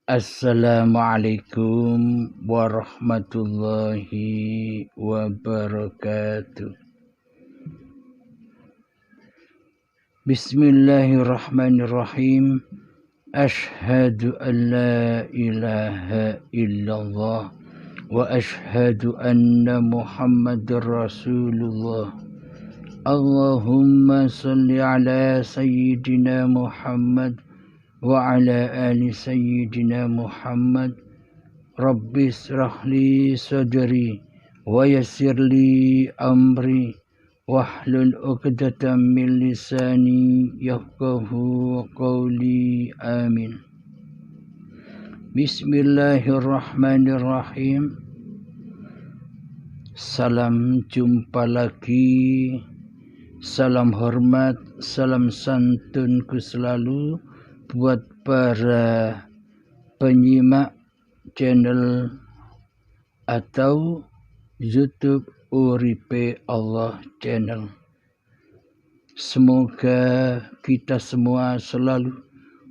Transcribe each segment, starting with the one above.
Assalamualaikum warahmatullahi wabarakatuh. Bismillahirrahmanirrahim. Ashhadu an la ilaha illallah wa ashhadu anna Muhammadar Rasulullah. Allahumma salli ala sayyidina Muhammad wa ala ali sayyidina Muhammad. Rabbi israh li sadri wa yassir li amri wahlul 'uqdatam min lisani yafqahu qawli. Amin. Bismillahirrahmanirrahim. Salam jumpa lagi. Salam hormat, salam santunku selalu buat para penyimak channel atau YouTube Uripe Allah channel. Semoga kita semua selalu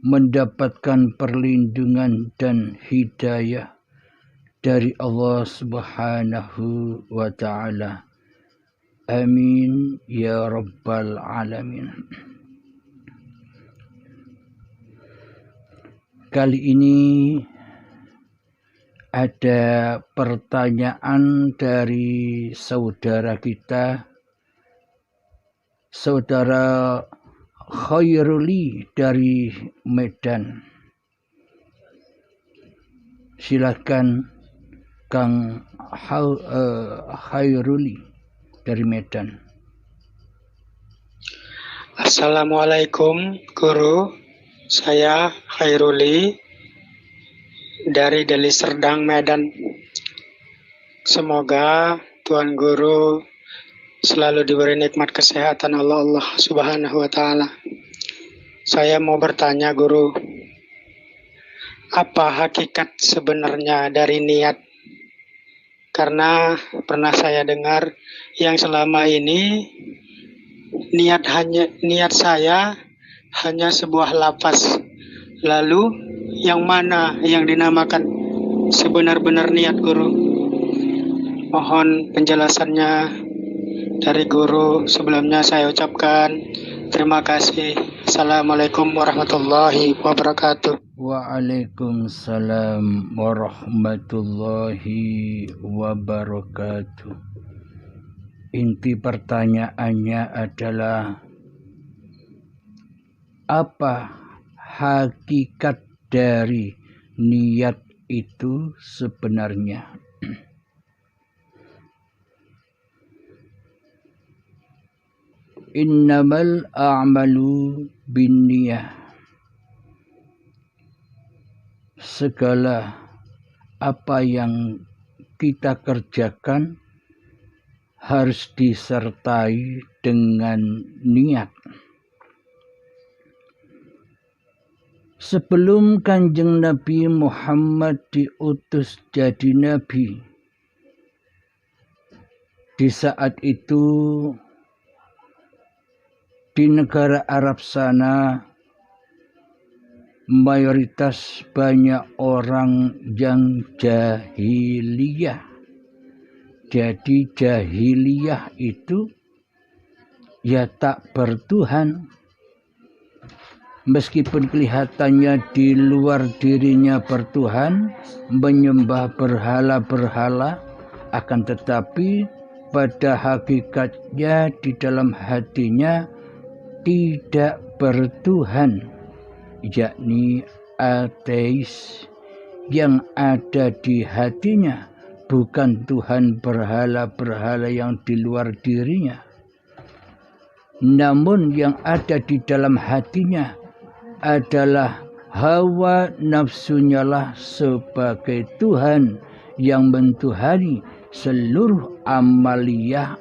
mendapatkan perlindungan dan hidayah dari Allah Subhanahu wa ta'ala. Amin ya rabbal alamin. Kali ini ada pertanyaan dari saudara kita, saudara Khairuli dari Medan. Silakan Kang Khairuli dari Medan. Assalamualaikum Guru. Saya Khairuli dari Deli Serdang, Medan. Semoga Tuan Guru selalu diberi nikmat kesehatan Allah Subhanahu wa ta'ala. Saya mau bertanya Guru, apa hakikat sebenarnya dari niat? Karena pernah saya dengar yang selama ini niat saya hanya sebuah lafaz. Lalu yang mana yang dinamakan sebenar-benar niat Guru? Mohon penjelasannya dari Guru. Sebelumnya saya ucapkan terima kasih. Assalamualaikum warahmatullahi wabarakatuh. Waalaikumsalam warahmatullahi wabarakatuh. Inti pertanyaannya adalah apa hakikat dari niat itu sebenarnya? Innamal a'malu binniyah. Segala apa yang kita kerjakan harus disertai dengan niat. Sebelum Kanjeng Nabi Muhammad diutus jadi nabi, di saat itu di negara Arab sana mayoritas banyak orang yang jahiliyah. Jadi jahiliyah itu ya tak bertuhan. Meskipun kelihatannya di luar dirinya bertuhan, menyembah berhala-berhala, akan tetapi pada hakikatnya di dalam hatinya tidak bertuhan, yakni ateis. Yang ada di hatinya bukan Tuhan berhala-berhala yang di luar dirinya, namun yang ada di dalam hatinya adalah hawa nafsunya lah sebagai Tuhan yang mentuhani seluruh amaliyahnya.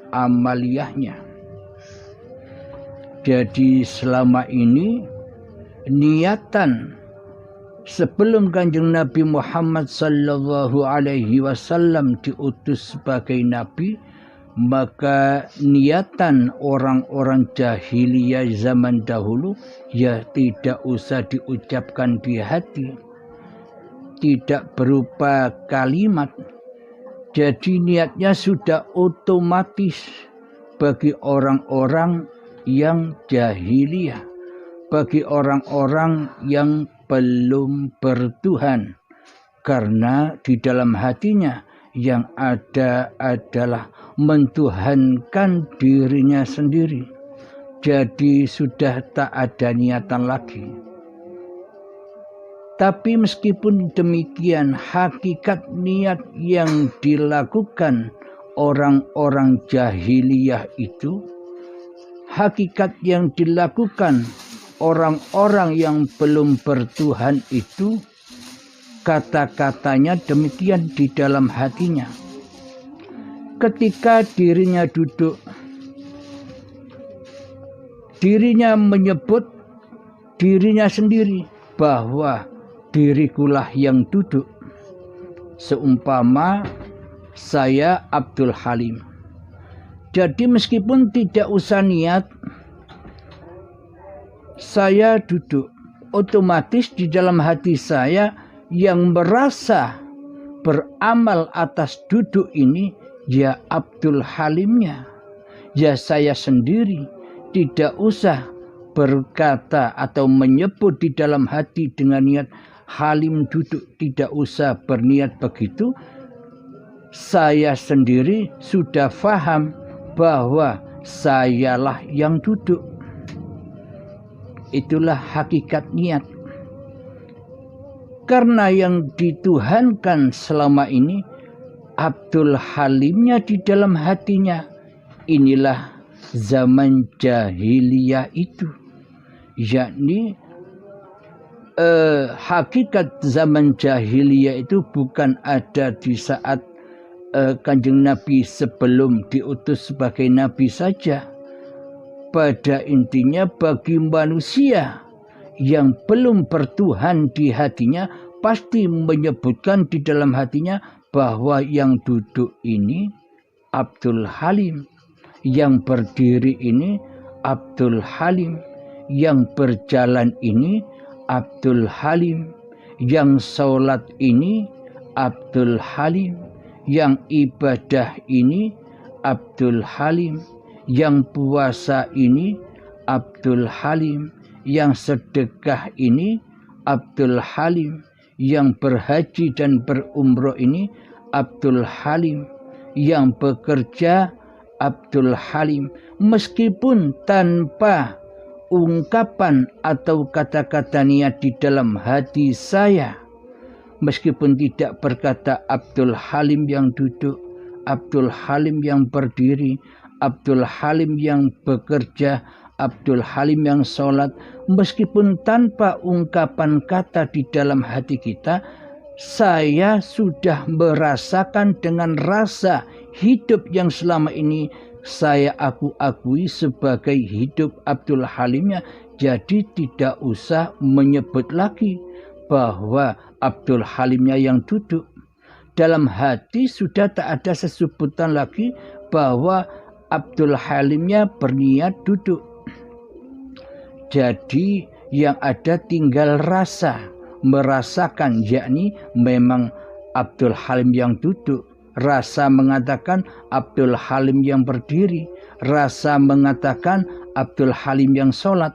Jadi selama ini niatan sebelum Kanjeng Nabi Muhammad sallallahu alaihi wasallam diutus sebagai nabi, maka niatan orang-orang jahiliyah zaman dahulu ya tidak usah diucapkan di hati. tidak berupa kalimat. Jadi niatnya sudah otomatis bagi orang-orang yang jahiliyah, bagi orang-orang yang belum bertuhan, karena di dalam hatinya yang ada adalah mentuhankan dirinya sendiri. Jadi sudah tak ada niatan lagi. Tapi meskipun demikian, hakikat niat yang dilakukan orang-orang jahiliyah itu, hakikat yang dilakukan orang-orang yang belum bertuhan itu, kata-katanya demikian di dalam hatinya. Ketika dirinya duduk, dirinya menyebut dirinya sendiri bahwa dirikulah yang duduk. Seumpama saya Abdul Halim. Jadi meskipun tidak usah niat, saya duduk. Otomatis di dalam hati saya yang merasa beramal atas duduk ini, ya Abdul Halimnya, ya saya sendiri. Tidak usah berkata atau menyebut di dalam hati dengan niat Halim duduk, tidak usah berniat begitu. Saya sendiri sudah faham bahwa sayalah yang duduk. Itulah hakikat niat. Karena yang dituhankan selama ini Abdul Halimnya di dalam hatinya. Inilah zaman jahiliyah itu, yakni hakikat zaman jahiliyah itu bukan ada di saat Kanjeng Nabi sebelum diutus sebagai Nabi saja. Pada intinya bagi manusia yang belum bertuhan di hatinya, pasti menyebutkan di dalam hatinya bahwa yang duduk ini Abdul Halim, yang berdiri ini Abdul Halim, yang berjalan ini Abdul Halim, yang sholat ini Abdul Halim, yang ibadah ini Abdul Halim, yang puasa ini Abdul Halim, yang sedekah ini Abdul Halim, yang berhaji dan berumroh ini Abdul Halim, yang bekerja Abdul Halim. Meskipun tanpa ungkapan atau kata-kata niat di dalam hati saya, meskipun tidak berkata Abdul Halim yang duduk, Abdul Halim yang berdiri, Abdul Halim yang bekerja, Abdul Halim yang sholat, meskipun tanpa ungkapan kata di dalam hati kita, saya sudah merasakan dengan rasa hidup yang selama ini saya akui sebagai hidup Abdul Halimnya. Jadi tidak usah menyebut lagi bahwa Abdul Halimnya yang duduk. Dalam hati sudah tak ada sesebutan lagi bahwa Abdul Halimnya berniat duduk. Jadi yang ada tinggal rasa, merasakan, yakni memang Abdul Halim yang duduk. Rasa mengatakan Abdul Halim yang berdiri, rasa mengatakan Abdul Halim yang sholat,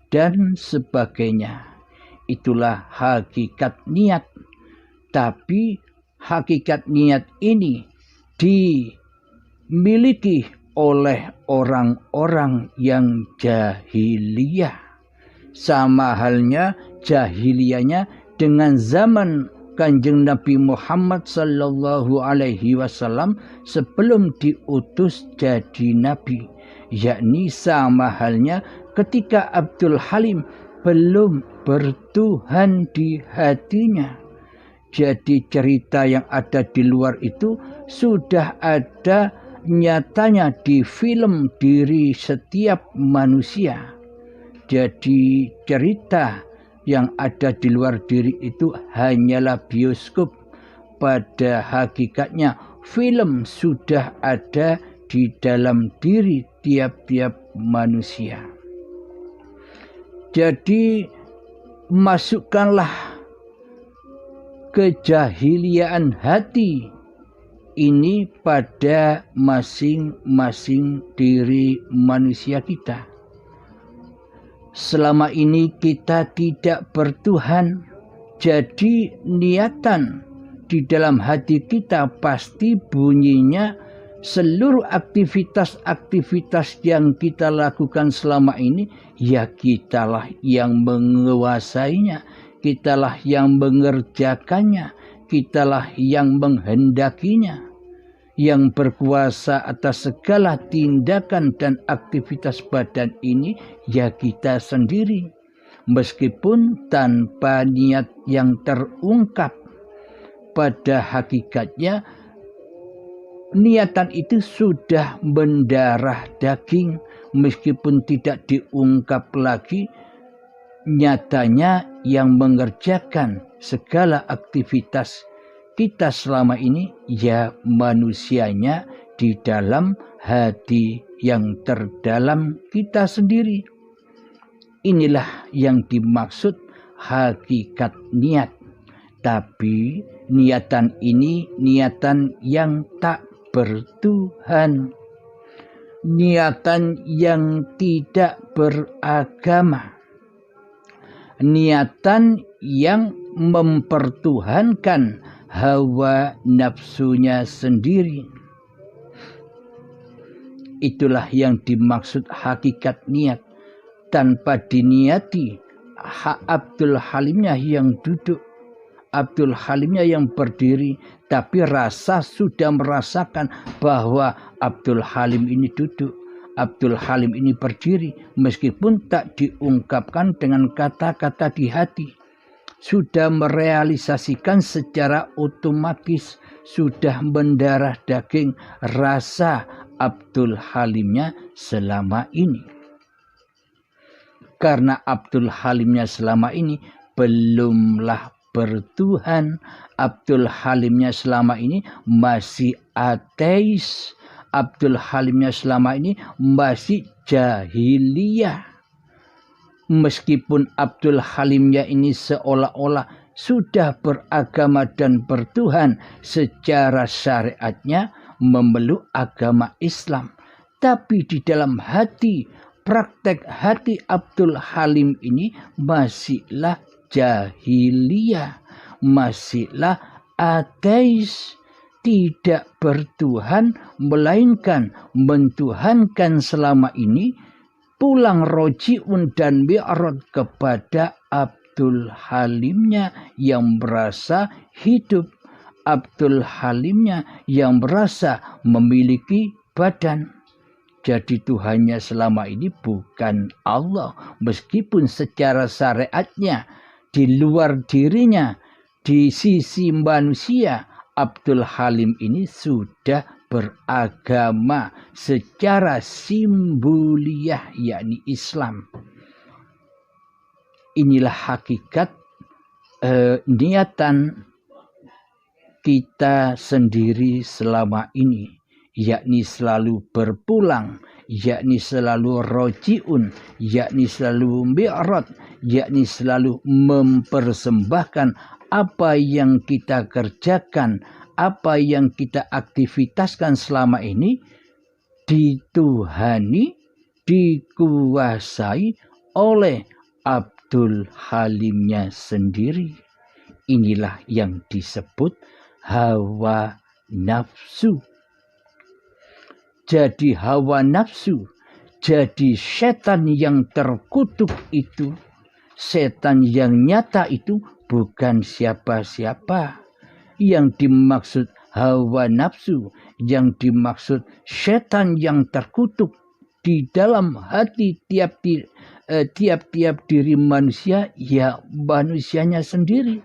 dan sebagainya. Itulah hakikat niat. Tapi hakikat niat ini dimiliki oleh orang-orang yang jahiliyah. Sama halnya jahiliyahnya dengan zaman Kanjeng Nabi Muhammad sallallahu alaihi wasallam sebelum diutus jadi nabi, yakni sama halnya ketika Abdul Halim belum bertuhan di hatinya. Jadi cerita yang ada di luar itu sudah ada nyatanya di film diri setiap manusia. Jadi cerita yang ada di luar diri itu hanyalah bioskop. Pada hakikatnya film sudah ada di dalam diri tiap-tiap manusia. Jadi masukkanlah kejahiliaan hati ini pada masing-masing diri manusia kita. Selama ini kita tidak bertuhan, jadi niatan di dalam hati kita pasti bunyinya seluruh aktivitas-aktivitas yang kita lakukan selama ini, ya kitalah yang menguasainya, kitalah yang mengerjakannya, kitalah yang menghendakinya. Yang berkuasa atas segala tindakan dan aktivitas badan ini ya kita sendiri. Meskipun tanpa niat yang terungkap, pada hakikatnya niatan itu sudah mendarah daging. Meskipun tidak diungkap lagi, nyatanya yang mengerjakan segala aktivitas kita selama ini ya manusianya di dalam hati yang terdalam kita sendiri. Inilah yang dimaksud hakikat niat. Tapi niatan ini niatan yang tak bertuhan. Niatan yang tidak beragama. Niatan yang mempertuhankan hawa nafsunya sendiri. Itulah yang dimaksud hakikat niat. Tanpa diniati, Abdul Halimnya yang duduk, Abdul Halimnya yang berdiri, tapi rasa sudah merasakan bahwa Abdul Halim ini duduk, Abdul Halim ini berdiri, meskipun tak diungkapkan dengan kata-kata di hati. Sudah merealisasikan secara otomatis, sudah mendarah daging rasa Abdul Halimnya selama ini. Karena Abdul Halimnya selama ini belumlah bertuhan, Abdul Halimnya selama ini masih ateis, Abdul Halimnya selama ini masih jahiliyah. Meskipun Abdul Halimnya ini seolah-olah sudah beragama dan bertuhan secara syariatnya memeluk agama Islam. Tapi di dalam hati, praktek hati Abdul Halim ini masihlah jahiliyah, masihlah ateis, tidak bertuhan, melainkan mentuhankan selama ini. Pulang roji'un dan mi'rad kepada Abdul Halimnya yang merasa hidup, Abdul Halimnya yang merasa memiliki badan. Jadi Tuhannya selama ini bukan Allah, meskipun secara syariatnya di luar dirinya, di sisi manusia, Abdul Halim ini sudah beragama secara simboliyah, yakni Islam. Inilah hakikat niatan kita sendiri selama ini, yakni selalu berpulang, yakni selalu roji'un, yakni selalu mi'rad, yakni selalu mempersembahkan apa yang kita kerjakan, apa yang kita aktivitaskan selama ini dituhani, dikuasai oleh Abdul Halimnya sendiri. Inilah yang disebut hawa nafsu. Jadi hawa nafsu, jadi setan yang terkutuk itu, setan yang nyata itu bukan siapa-siapa. Yang dimaksud hawa nafsu, yang dimaksud setan yang terkutuk di dalam hati tiap-tiap diri manusia, ya manusianya sendiri.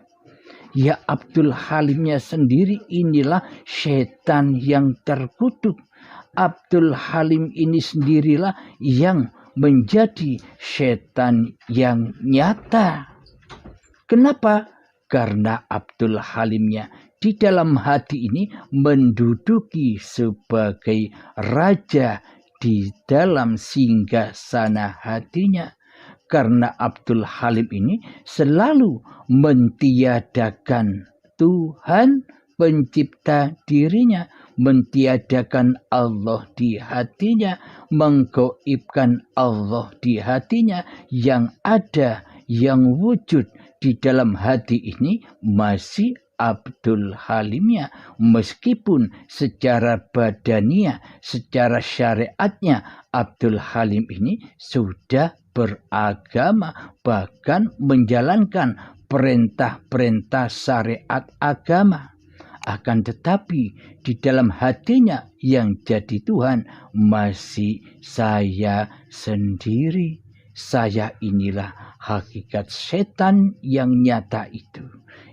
Ya Abdul Halimnya sendiri, inilah setan yang terkutuk. Abdul Halim ini sendirilah yang menjadi setan yang nyata. Kenapa? Karena Abdul Halimnya di dalam hati ini menduduki sebagai raja di dalam singgasana hatinya. Karena Abdul Halim ini selalu mentiadakan Tuhan pencipta dirinya, mentiadakan Allah di hatinya, menggaibkan Allah di hatinya. Yang ada, yang wujud di dalam hati ini masih Abdul Halimnya, meskipun secara badania, secara syariatnya Abdul Halim ini sudah beragama, bahkan menjalankan perintah-perintah syariat agama. Akan tetapi di dalam hatinya yang jadi Tuhan masih saya sendiri. Saya inilah hakikat setan yang nyata itu,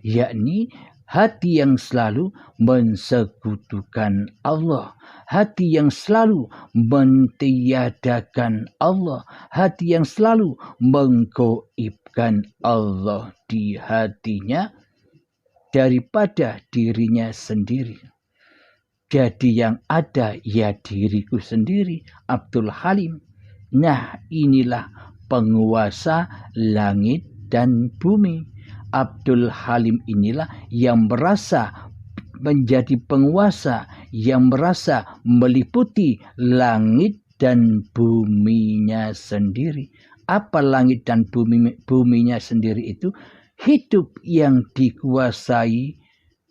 yakni hati yang selalu mensekutukan Allah, hati yang selalu mentiadakan Allah, hati yang selalu menggaibkan Allah di hatinya daripada dirinya sendiri. Jadi yang ada ya diriku sendiri, Abdul Halim. Nah, inilah penguasa langit dan bumi. Abdul Halim inilah yang merasa menjadi penguasa, yang merasa meliputi langit dan buminya sendiri. Apa langit dan buminya sendiri itu? Hidup yang dikuasai,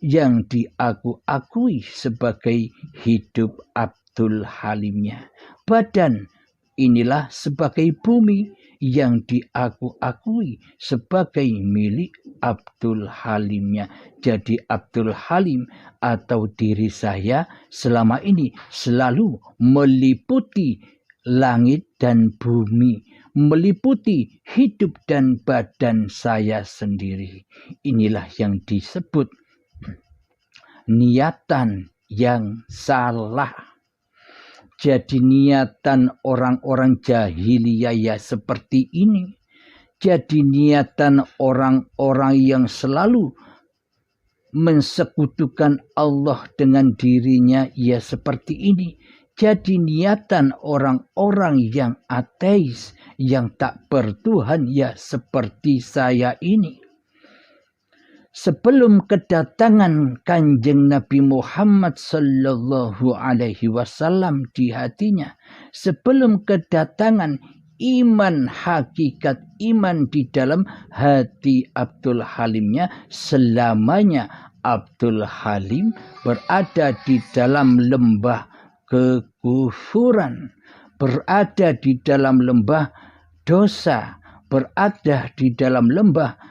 yang diakui sebagai hidup Abdul Halimnya. Badan inilah sebagai bumi yang diakui sebagai milik Abdul Halimnya. Jadi Abdul Halim atau diri saya selama ini selalu meliputi langit dan bumi, meliputi hidup dan badan saya sendiri. Inilah yang disebut niatan yang salah. Jadi niatan orang-orang jahiliyah ya seperti ini. Jadi niatan orang-orang yang selalu mensekutukan Allah dengan dirinya ya seperti ini. Jadi niatan orang-orang yang ateis, yang tak bertuhan ya seperti saya ini. Sebelum kedatangan Kanjeng Nabi Muhammad sallallahu alaihi wasallam di hatinya, sebelum kedatangan iman, hakikat iman di dalam hati Abdul Halimnya, selamanya Abdul Halim berada di dalam lembah kekufuran, berada di dalam lembah dosa, berada di dalam lembah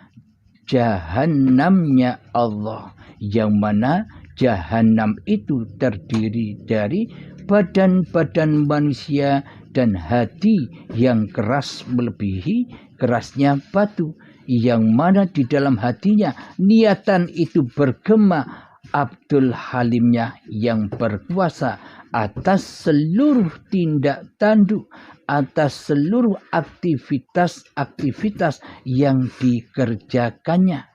Jahannamnya Allah, yang mana Jahannam itu terdiri dari badan-badan manusia dan hati yang keras melebihi kerasnya batu, yang mana di dalam hatinya niatan itu bergema. Abdul Halimnya yang berkuasa atas seluruh tindak tanduk, atas seluruh aktivitas-aktivitas yang dikerjakannya.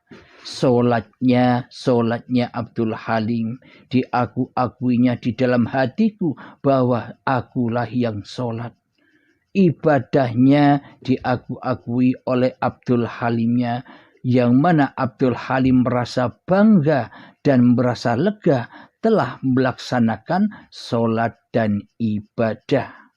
Solatnya Abdul Halim, diakuinya di dalam hatiku bahwa akulah yang solat. Ibadahnya diakui oleh Abdul Halimnya, yang mana Abdul Halim merasa bangga dan merasa lega telah melaksanakan solat dan ibadah.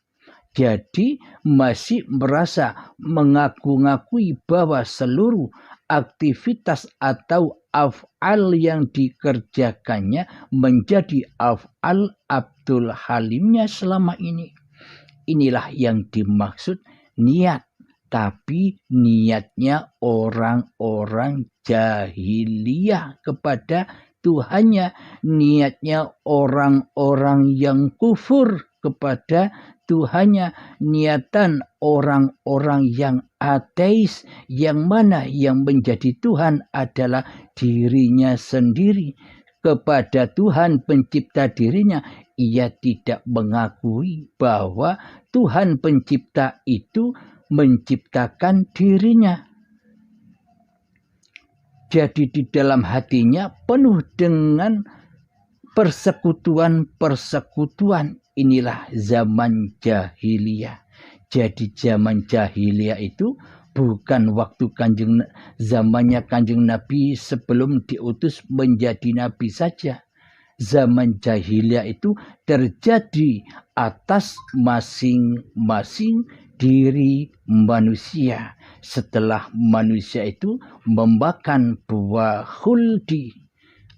Jadi masih merasa mengaku-ngakui bahwa seluruh aktivitas atau af'al yang dikerjakannya menjadi af'al Abdul Halimnya selama ini. Inilah yang dimaksud niat. Tapi niatnya orang-orang jahiliyah kepada Tuhannya. Niatnya orang-orang yang kufur kepada Tuhannya. Niatan orang-orang yang ateis, yang mana yang menjadi Tuhan adalah dirinya sendiri. Kepada Tuhan pencipta dirinya, ia tidak mengakui bahwa Tuhan pencipta itu menciptakan dirinya. Jadi di dalam hatinya penuh dengan persekutuan. Inilah zaman jahiliyah. Jadi zaman jahiliyah itu bukan waktu zamannya Kanjeng Nabi sebelum diutus menjadi nabi saja. Zaman jahiliyah itu terjadi atas masing-masing diri manusia. Setelah manusia itu memakan buah khuldi.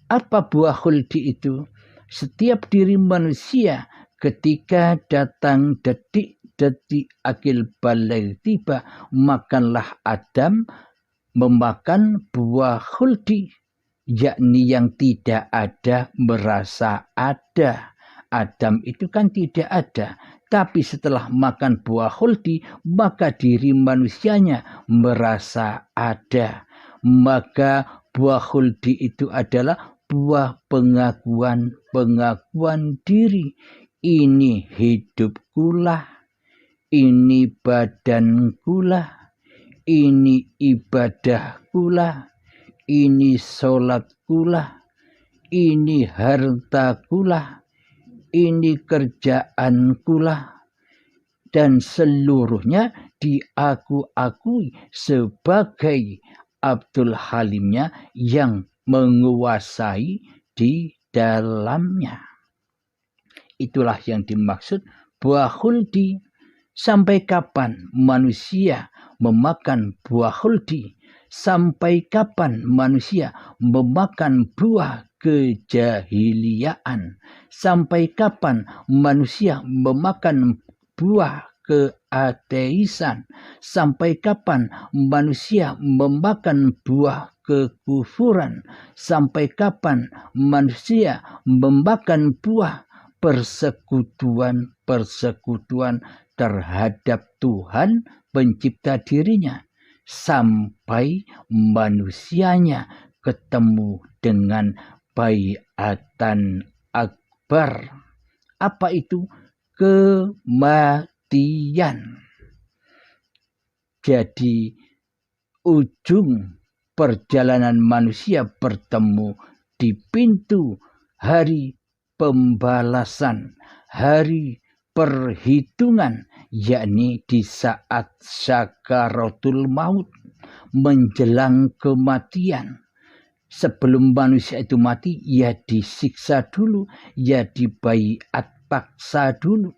Apa buah khuldi itu? Setiap diri manusia ketika datang detik akil baligh tiba, makanlah Adam memakan buah khuldi, yakni yang tidak ada merasa ada. Adam itu kan tidak ada, tapi setelah makan buah khuldi, maka diri manusianya merasa ada. Maka buah khuldi itu adalah buah pengakuan diri. Ini hidupkulah, ini badankulah, ini ibadahkulah, ini sholatkulah, ini hartakulah, ini kerjaankulah, dan seluruhnya diakui sebagai Abdul Halimnya yang menguasai di dalamnya. Itulah yang dimaksud buah khuldi. Sampai kapan manusia memakan buah khuldi? Sampai kapan manusia memakan buah kejahiliaan? Sampai kapan manusia memakan buah keateisan? Sampai kapan manusia memakan buah kekufuran? Sampai kapan manusia memakan buah persekutuan terhadap Tuhan pencipta dirinya? Sampai manusianya ketemu dengan baiatan akbar. Apa itu? Kematian. Jadi ujung perjalanan manusia bertemu di pintu hari pembalasan, hari perhitungan, yakni di saat sakaratul maut, menjelang kematian. Sebelum manusia itu mati, ya disiksa dulu, ya dibaiat paksa dulu,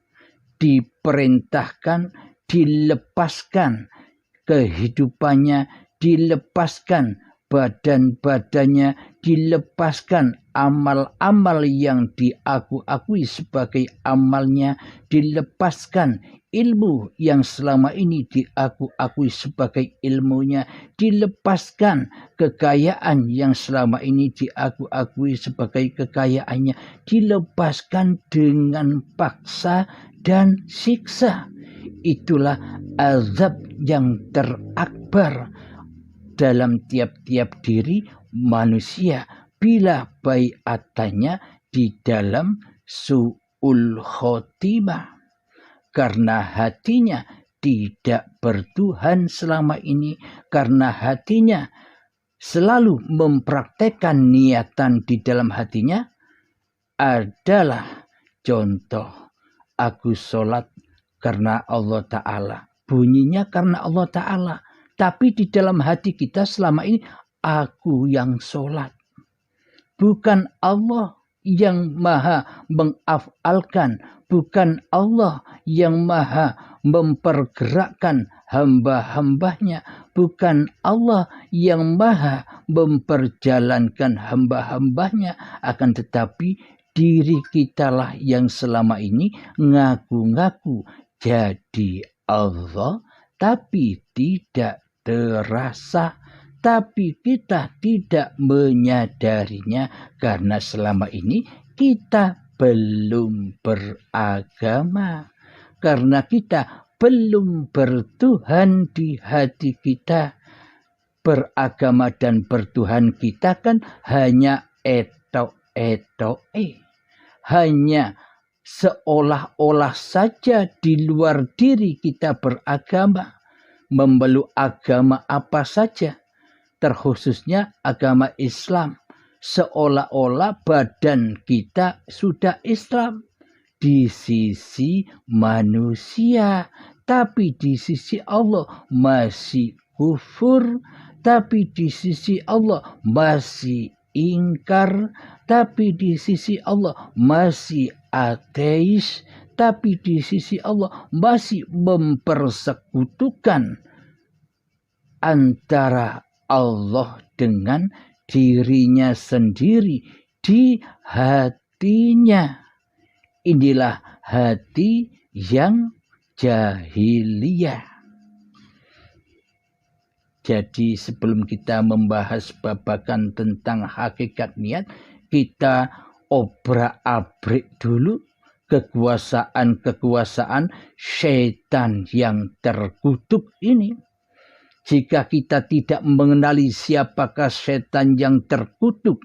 diperintahkan, dilepaskan kehidupannya, dilepaskan badan-badannya, dilepaskan amal-amal yang diakui sebagai amalnya, dilepaskan ilmu yang selama ini diakui sebagai ilmunya, dilepaskan kekayaan yang selama ini diakui sebagai kekayaannya, dilepaskan dengan paksa dan siksa. Itulah azab yang terakbar dalam tiap-tiap diri manusia bila baiatannya di dalam su'ul khotimah, karena hatinya tidak bertuhan selama ini, karena hatinya selalu mempraktekkan niatan di dalam hatinya adalah contoh, aku sholat karena Allah Ta'ala, bunyinya karena Allah Ta'ala, tapi di dalam hati kita selama ini aku yang sholat. Bukan Allah yang maha mengafalkan, bukan Allah yang maha mempergerakkan hamba-hambanya, bukan Allah yang maha memperjalankan hamba-hambanya, akan tetapi diri kitalah yang selama ini ngaku-ngaku jadi Allah, tapi tidak terasa, tapi kita tidak menyadarinya karena selama ini kita belum beragama, karena kita belum bertuhan di hati kita. Beragama dan bertuhan kita kan hanya etok-etoke, hanya seolah-olah saja di luar diri kita beragama, memeluk agama apa saja, terkhususnya agama Islam, seolah-olah badan kita sudah Islam di sisi manusia, tapi di sisi Allah masih kufur, tapi di sisi Allah masih ingkar, tapi di sisi Allah masih ateis, tapi di sisi Allah masih mempersekutukan antara Allah dengan dirinya sendiri di hatinya. Inilah hati yang jahiliyah. Jadi sebelum kita membahas babakan tentang hakikat niat, kita obrak-abrik dulu kekuasaan syaitan yang terkutuk ini. Jika kita tidak mengenali siapakah syaitan yang terkutuk,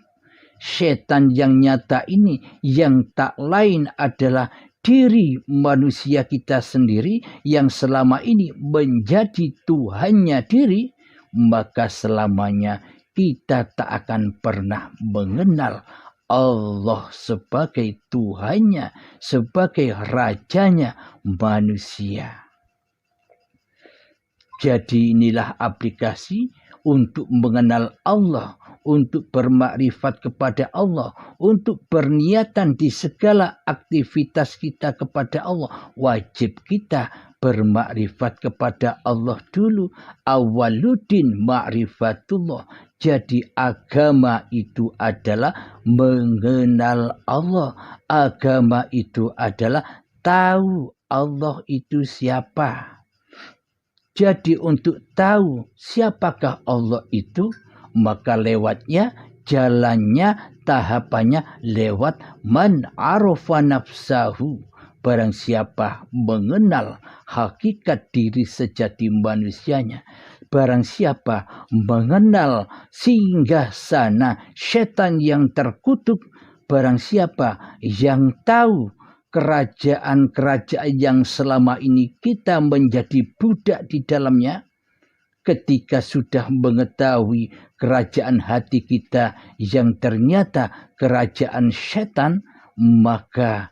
syaitan yang nyata ini yang tak lain adalah diri manusia kita sendiri yang selama ini menjadi Tuhannya diri, maka selamanya kita tak akan pernah mengenal Allah sebagai Tuhannya, sebagai rajanya manusia. Jadi inilah aplikasi untuk mengenal Allah, untuk bermakrifat kepada Allah, untuk berniatan di segala aktivitas kita kepada Allah. Wajib kita bermakrifat kepada Allah dulu. Awwaluddin ma'rifatullah. Jadi agama itu adalah mengenal Allah. Agama itu adalah tahu Allah itu siapa. Jadi untuk tahu siapakah Allah itu, maka lewatnya, jalannya, tahapannya lewat man arafa nafsahu. Barang siapa mengenal hakikat diri sejati manusianya, barang siapa mengenal singgah sana setan yang terkutuk, barang siapa yang tahu kerajaan-kerajaan yang selama ini kita menjadi budak di dalamnya, ketika sudah mengetahui kerajaan hati kita yang ternyata kerajaan setan, maka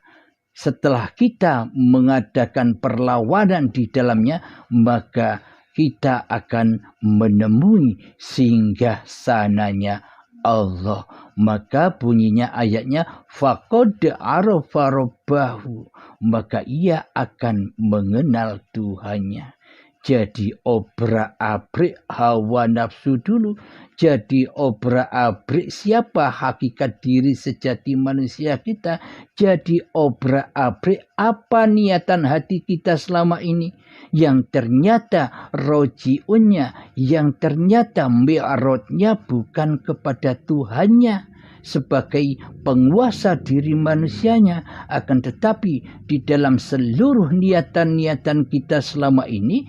setelah kita mengadakan perlawanan di dalamnya, maka kita akan menemui singgah sananya Allah. Maka bunyinya ayatnya faqad arafa rabbahu, maka ia akan mengenal Tuhannya. Jadi obrak-abrik hawa nafsu dulu. Jadi obrak-abrik siapa hakikat diri sejati manusia kita. Jadi obrak-abrik apa niatan hati kita selama ini, yang ternyata rojiunnya, yang ternyata mi'rajnya bukan kepada Tuhannya sebagai penguasa diri manusianya, akan tetapi di dalam seluruh niatan-niatan kita selama ini,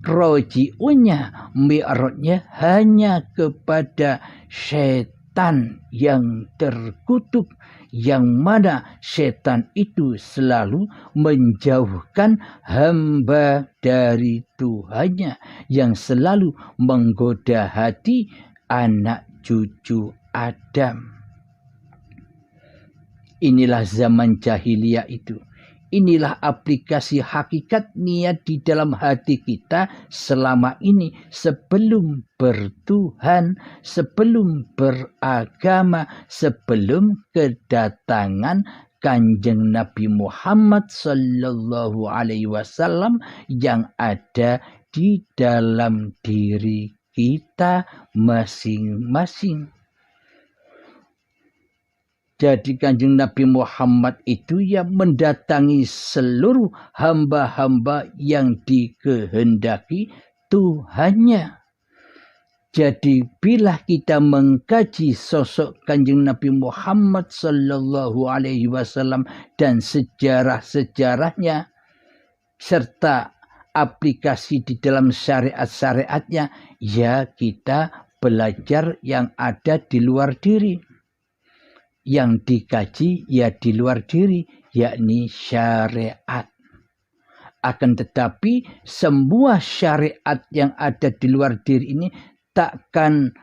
rojiunnya, mi'rajnya hanya kepada setan yang terkutuk, yang mana setan itu selalu menjauhkan hamba dari Tuhannya, yang selalu menggoda hati anak cucu Adam. Inilah zaman jahiliyah itu. Inilah aplikasi hakikat niat di dalam hati kita selama ini sebelum bertuhan, sebelum beragama, sebelum kedatangan Kanjeng Nabi Muhammad sallallahu alaihi wasallam yang ada di dalam diri kita masing-masing. Jadi Kanjeng Nabi Muhammad itu yang mendatangi seluruh hamba-hamba yang dikehendaki Tuhannya. Jadi bila kita mengkaji sosok Kanjeng Nabi Muhammad sallallahu alaihi wasallam dan sejarah-sejarahnya serta aplikasi di dalam syariat-syariatnya, ya kita belajar yang ada di luar diri. Yang dikaji ya di luar diri, yakni syariat. Akan tetapi semua syariat yang ada di luar diri ini takkan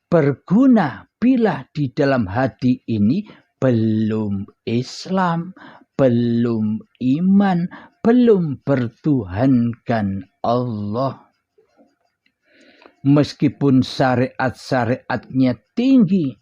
berguna bila di dalam hati ini belum Islam, belum iman, belum bertuhankan Allah. Meskipun syariat-syariatnya tinggi,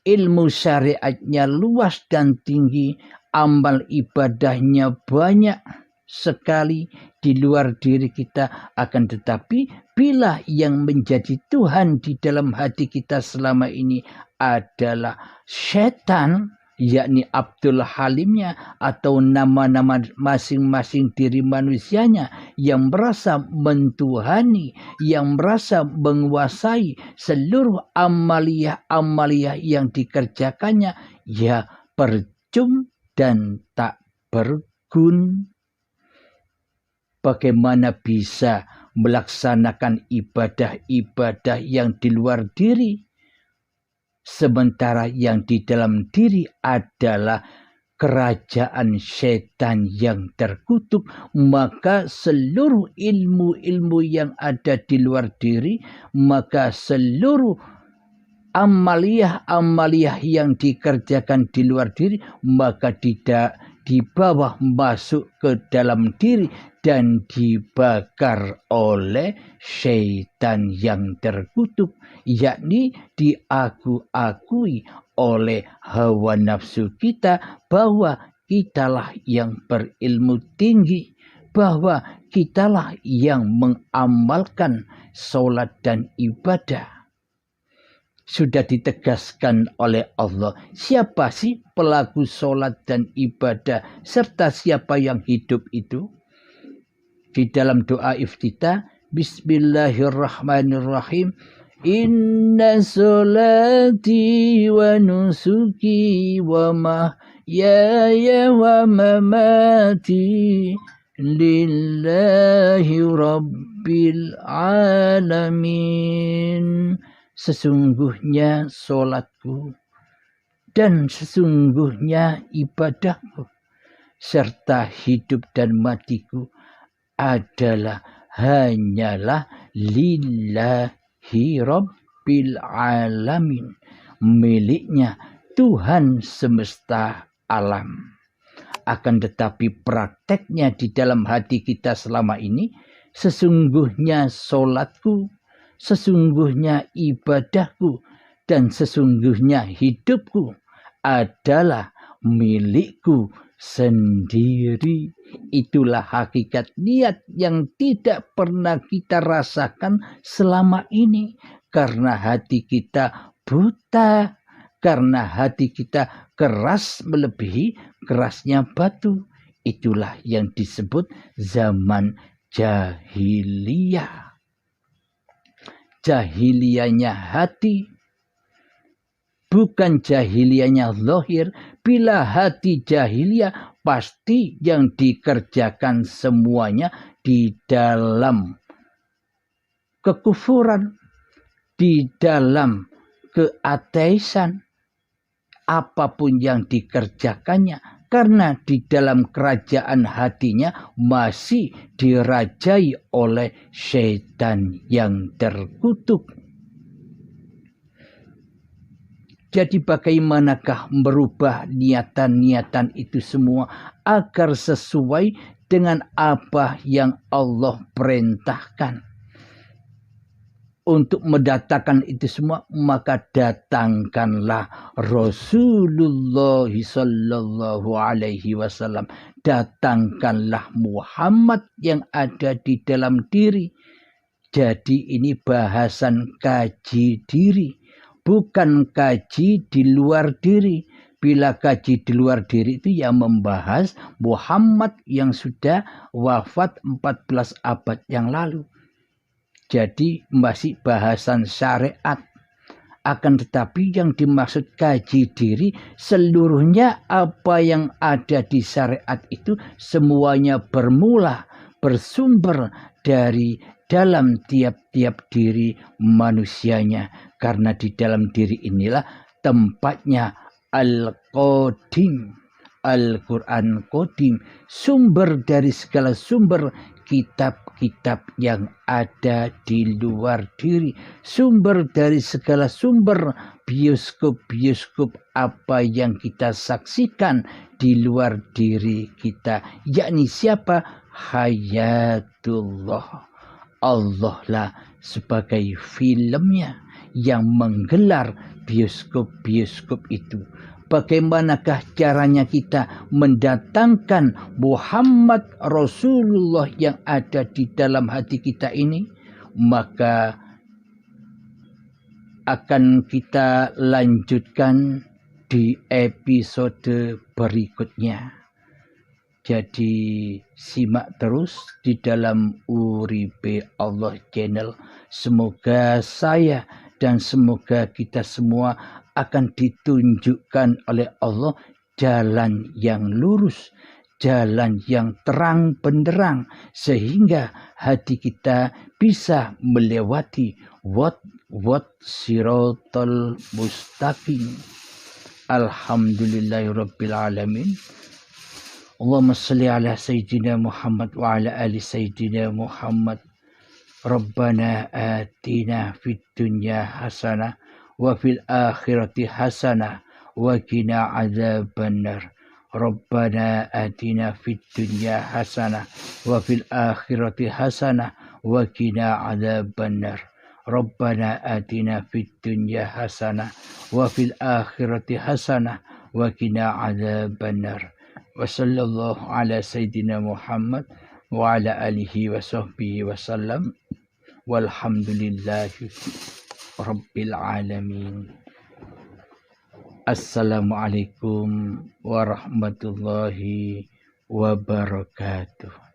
ilmu syariatnya luas dan tinggi, amal ibadahnya banyak sekali di luar diri kita, akan tetapi bila yang menjadi Tuhan di dalam hati kita selama ini adalah setan, yakni Abdul Halimnya atau nama-nama masing-masing diri manusianya yang merasa mentuhani, yang merasa menguasai seluruh amaliyah-amaliyah yang dikerjakannya, ya percuma dan tak berguna. Bagaimana bisa melaksanakan ibadah-ibadah yang di luar diri, sementara yang di dalam diri adalah kerajaan setan yang terkutuk? Maka seluruh ilmu-ilmu yang ada di luar diri, maka seluruh amaliyah-amaliyah yang dikerjakan di luar diri, maka tidak di bawah masuk ke dalam diri dan dibakar oleh syaitan yang terkutuk, yakni diakui oleh hawa nafsu kita bahwa kitalah yang berilmu tinggi, bahwa kitalah yang mengamalkan sholat dan ibadah. Sudah ditegaskan oleh Allah siapa sih pelaku sholat dan ibadah serta siapa yang hidup itu. Di dalam doa iftitah, Bismillahirrahmanirrahim, Inna sholati wa nusuki wa mahyaya wa mamati lillahi rabbil alamin. Sesungguhnya sholatku dan sesungguhnya ibadahku serta hidup dan matiku adalah hanyalah lillahi rabbil alamin, miliknya Tuhan semesta alam. Akan tetapi prakteknya di dalam hati kita selama ini, sesungguhnya sholatku, sesungguhnya ibadahku, dan sesungguhnya hidupku adalah milikku sendiri. Itulah hakikat niat yang tidak pernah kita rasakan selama ini, karena hati kita buta, karena hati kita keras melebihi kerasnya batu. Itulah yang disebut zaman jahiliyah. Jahiliyahnya hati, bukan jahiliyahnya zahir. Bila hati jahiliyah, pasti yang dikerjakan semuanya di dalam kekufuran, di dalam keateisan, apapun yang dikerjakannya, karena di dalam kerajaan hatinya masih dirajai oleh syaitan yang terkutuk. Jadi bagaimanakah merubah niatan-niatan itu semua agar sesuai dengan apa yang Allah perintahkan? Untuk mendatangkan itu semua, maka datangkanlah Rasulullah sallallahu alaihi wasallam. Datangkanlah Muhammad yang ada di dalam diri. Jadi ini bahasan kaji diri, bukan kaji di luar diri. Bila kaji di luar diri itu yang membahas Muhammad yang sudah wafat 14 abad yang lalu. Jadi masih bahasan syariat. Akan tetapi yang dimaksud kaji diri, seluruhnya apa yang ada di syariat itu semuanya bermula, bersumber dari dalam tiap-tiap diri manusianya. Karena di dalam diri inilah tempatnya Al-Qadim, Al-Quran Qadim, sumber dari segala sumber kitab-kitab yang ada di luar diri, sumber dari segala sumber bioskop-bioskop apa yang kita saksikan di luar diri kita, yakni siapa? Hayatullah, Allah lah sebagai filmnya yang menggelar bioskop-bioskop itu. Bagaimanakah caranya kita mendatangkan Muhammad Rasulullah yang ada di dalam hati kita ini? Maka akan kita lanjutkan di episode berikutnya. Jadi simak terus di dalam Uripe Allah Channel. Semoga saya dan semoga kita semua akan ditunjukkan oleh Allah jalan yang lurus, jalan yang terang benderang, sehingga hati kita bisa melewati wat siratal mustaqim. Alhamdulillahirabbil alamin. Allahumma salli ala Sayyidina Muhammad wa ala ali Sayyidina Muhammad. Rabbana atina fid dunya hasanah wa fil akhirati hasanah wa qina adzabannar. Rabbana atina fid dunya hasanah wa fil akhirati hasanah wa qina adzabannar. Rabbana atina fid dunya hasanah wa fil akhirati hasanah wa qina adzabannar. Wa sallallahu ala Sayyidina Muhammad wa ala alihi wa sahbihi wa sallam. Walhamdulillahi Rabbil alamin. Assalamualaikum warahmatullahi wabarakatuh.